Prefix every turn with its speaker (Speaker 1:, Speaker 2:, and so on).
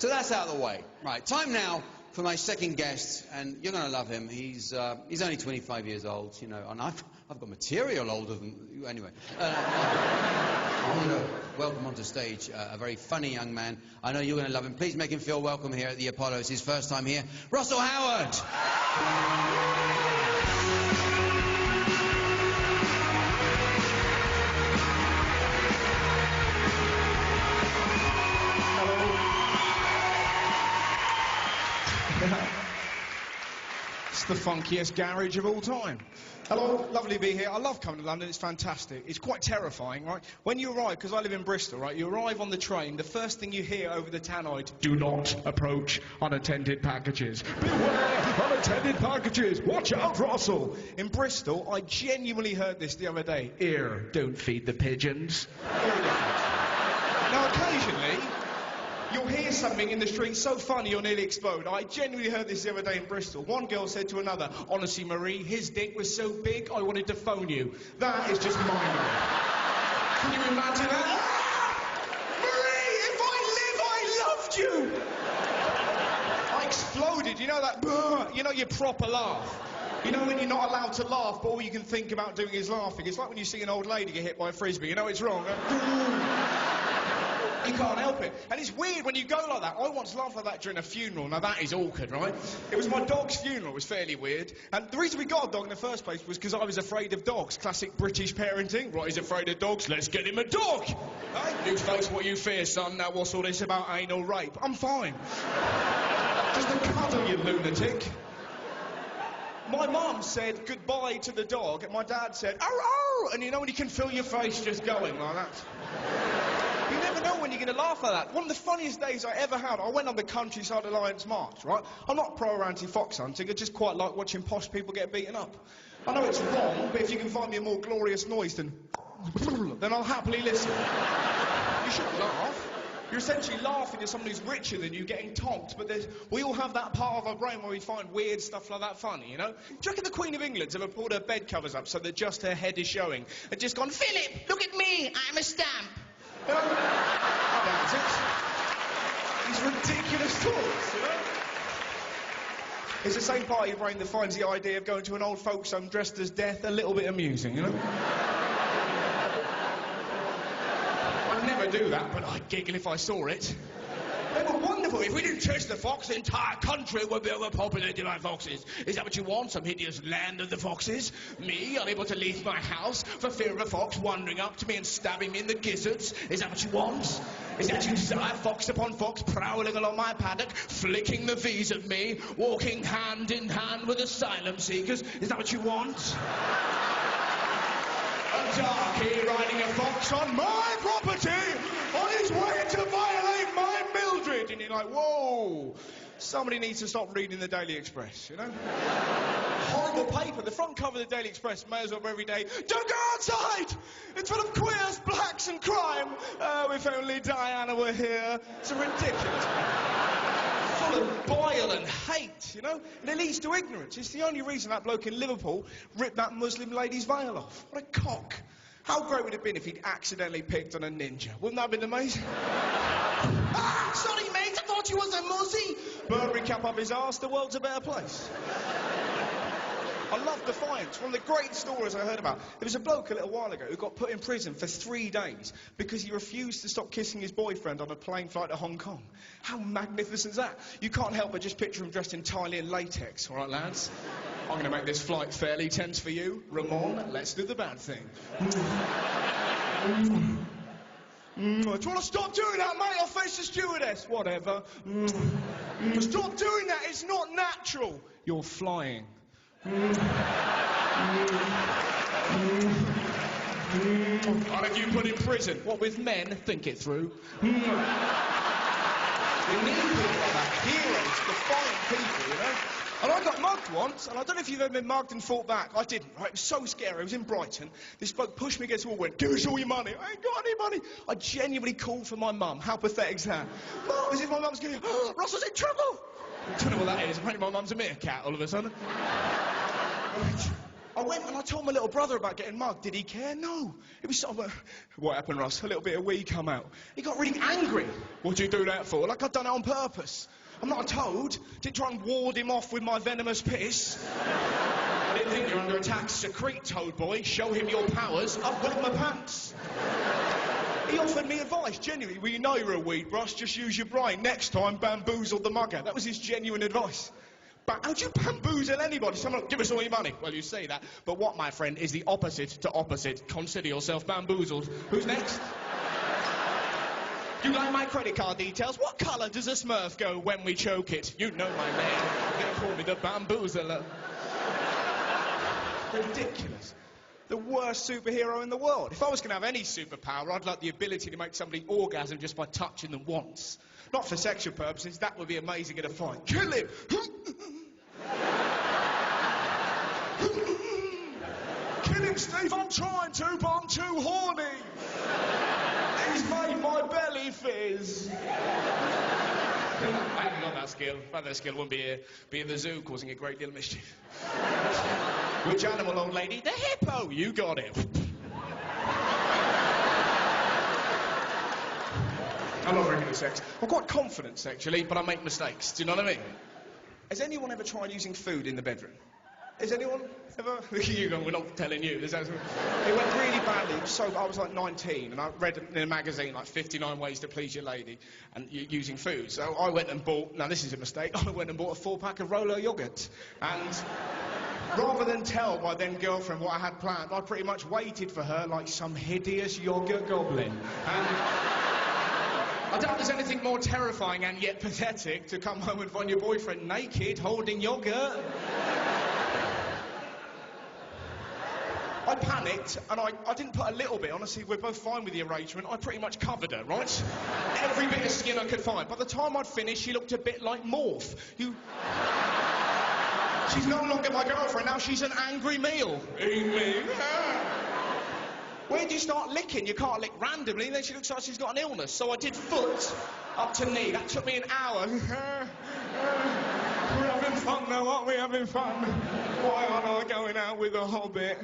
Speaker 1: So that's out of the way. Right, time now for my second guest, and you're going to love him. He's only 25 years old, you know, and I've got material older than you. Anyway, I'm going to welcome onto stage a very funny young man. I know you're going to love him. Please make him feel welcome here at the Apollo. It's his first time here. Russell Howard.
Speaker 2: It's the funkiest garage of all time. Hello, lovely to be here. I love coming to London, it's fantastic. It's quite terrifying, right? When you arrive, because I live in Bristol, right, you arrive on the train, the first thing you hear over the tannoy, do not approach unattended packages. Beware unattended packages, watch out, Russell. In Bristol, I genuinely heard this the other day. Here, don't feed the pigeons. Now, occasionally, you'll hear something in the street so funny you'll nearly explode. I genuinely heard this the other day in Bristol. One girl said to another, honestly, Marie, his dick was so big I wanted to phone you. That is just mind-blowing. Can you imagine that? Marie, if I lived, I loved you! I exploded. You know that, you know your proper laugh. You know when you're not allowed to laugh, but all you can think about doing is laughing. It's like when you see an old lady get hit by a frisbee. You know it's wrong. You can't help it. And it's weird when you go like that. I once laughed like that during a funeral. Now, that is awkward, right? It was my dog's funeral. It was fairly weird. And the reason we got a dog in the first place was because I was afraid of dogs. Classic British parenting. Right, he's afraid of dogs. Let's get him a dog. Right? You face what you fear, son. Now, what's all this about anal rape? I'm fine. Just a cuddle, you lunatic. My mum said goodbye to the dog, and my dad said, "Arr, arr," and you know when you can feel your face just going like that? You never know when you're going to laugh like that. One of the funniest days I ever had, I went on the Countryside Alliance March, right? I'm not pro or anti-fox hunting, I just quite like watching posh people get beaten up. I know it's wrong, but if you can find me a more glorious noise than then I'll happily listen. You shouldn't laugh. You're essentially laughing at someone who's richer than you getting tonked, but we all have that part of our brain where we find weird stuff like that funny, you know? Do you reckon the Queen of England's ever pulled her bed covers up so that just her head is showing and just gone, Philip, look at me, I'm a stamp? You know? That's it. These ridiculous thoughts, you know? It's the same part of your brain that finds the idea of going to an old folks' home dressed as death a little bit amusing, you know? I'd never do that, but I'd giggle if I saw it. They were wonderful. If we didn't chase the fox, the entire country would be overpopulated by foxes. Is that what you want? Some hideous land of the foxes? Me, unable to leave my house for fear of a fox wandering up to me and stabbing me in the gizzards? Is that what you want? Is that what you desire? Fox upon fox prowling along my paddock, flicking the V's at me, walking hand in hand with asylum seekers? Is that what you want? A darky riding a fox on my property on his way to violate my Mildred. And you're like, whoa, somebody needs to stop reading the Daily Express, you know? Horrible paper. The front cover of the Daily Express may as well be every day. Don't go outside! It's full of queers, blacks and crime. Oh, if only Diana were here. It's ridiculous. Full of bile and hate, you know? And it leads to ignorance. It's the only reason that bloke in Liverpool ripped that Muslim lady's veil off. What a cock. How great would it have been if he'd accidentally picked on a ninja? Wouldn't that have been amazing? Ah, sorry, mate, I thought you was a muzzy. Burberry cap up his arse, the world's a better place. I love Defiance, one of the great stories I heard about. There was a bloke a little while ago who got put in prison for 3 days because he refused to stop kissing his boyfriend on a plane flight to Hong Kong. How magnificent is that? You can't help but just picture him dressed entirely in latex, all right, lads? I'm going to make this flight fairly tense for you. Ramon, let's do the bad thing. Do you want to stop doing that, mate? I'll face the stewardess. Whatever. Stop doing that. It's not natural. You're flying. I'll have you put in prison. What with men? Think it through. We need people like that. Heroes, defiant people, you know? And I got mugged once, and I don't know if you've ever been mugged and fought back. I didn't, right? It was so scary. I was in Brighton. This bloke pushed me against the wall, went, give us all your money. I ain't got any money. I genuinely called for my mum. How pathetic's that? Mum, as if my mum's going, oh, Russell's in trouble. I don't know what that is. Apparently my mum's a meerkat all of a sudden. Right. I went and I told my little brother about getting mugged. Did he care? No. It was sort of what happened, Russ? A little bit of wee come out. He got really angry. What'd you do that for? Like I'd done it on purpose. I'm not a toad. Didn't try and ward him off with my venomous piss. I didn't think you're under attack. Secrete, toad boy. Show him your powers. I've wet my pants. He offered me advice, genuinely. Well, you know you're a weed, Russ. Just use your brain. Next time, bamboozle the mugger. That was his genuine advice. But how'd you bamboozle anybody? Someone, give us all your money. Well, you say that. But what, my friend, is the opposite to opposite? Consider yourself bamboozled. Who's next? You like my credit card details? What colour does a Smurf go when we choke it? You know my name. They call me the bamboozler. Ridiculous. The worst superhero in the world. If I was going to have any superpower, I'd like the ability to make somebody orgasm just by touching them once. Not for sexual purposes, that would be amazing in a fight. Kill him! Kill him, Steve, I'm trying to, but I'm too horny. He's made my belly fizz. I haven't got that skill. If I had that skill, I wouldn't be in the zoo causing a great deal of mischief. Which animal, old lady? The hippo! You got it. I'm not very good at sex. I'm quite confident sexually, but I make mistakes. Do you know what I mean? Has anyone ever tried using food in the bedroom? Has anyone ever? You go, we're not telling you. It went really badly. So I was like 19, and I read in a magazine like 59 ways to please your lady, and using food. So I went and bought. Now this is a mistake. I went and bought a 4-pack of Rolo yogurt, and rather than tell my then girlfriend what I had planned, I pretty much waited for her like some hideous yogurt goblin. And I doubt there's anything more terrifying and yet pathetic to come home and find your boyfriend naked, holding yogurt. I panicked, and I didn't put a little bit. Honestly, we're both fine with the arrangement. I pretty much covered her, right? Every bit of skin I could find. By the time I'd finished, she looked a bit like Morph. She's no longer my girlfriend, now she's an angry meal. Eat me. Where do you start licking? You can't lick randomly, and then she looks like she's got an illness. So I did foot up to knee. That took me an hour. We're having fun now, aren't we? Having fun. Why aren't I going out with a hobbit?